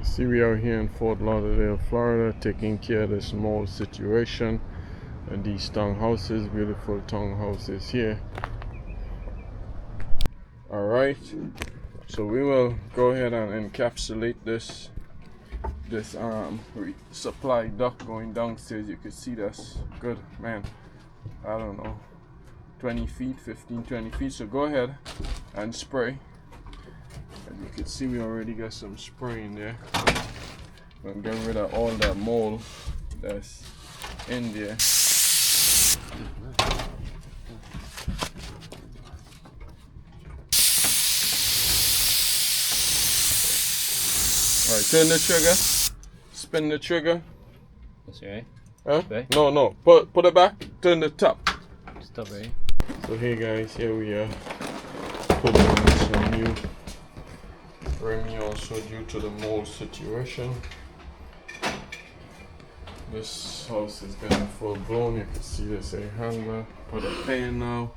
See, we are here in Fort Lauderdale, Florida, taking care of this mold situation and these townhouses, beautiful townhouses here. Alright, so we will go ahead and encapsulate this supply duct going downstairs. You can see that's good, man. I don't know, 20 feet, 15, 20 feet. So go ahead and spray. And you can see we already got some spray in there. We'll get rid of all that mold that's in there. Alright, turn the trigger. Spin the trigger. That's right. Huh? Okay. No. Put it back. Turn the top. Stop, right? So hey guys, here we are. Putting in some new Remy also due to the mold situation. This house is getting full blown. You can see there's a handler. Put a pan now.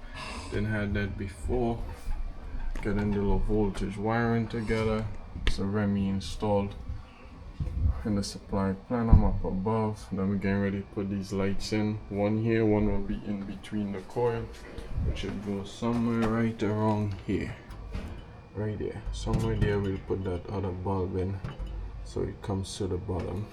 Didn't have that before. Getting the low voltage wiring together. So Remy installed in the supply plan. I'm up above. Then we're getting ready to put these lights in. One here, one will be in between the coil, which should go somewhere right around here. Right there. Somewhere there we'll put that other bulb in so it comes to the bottom.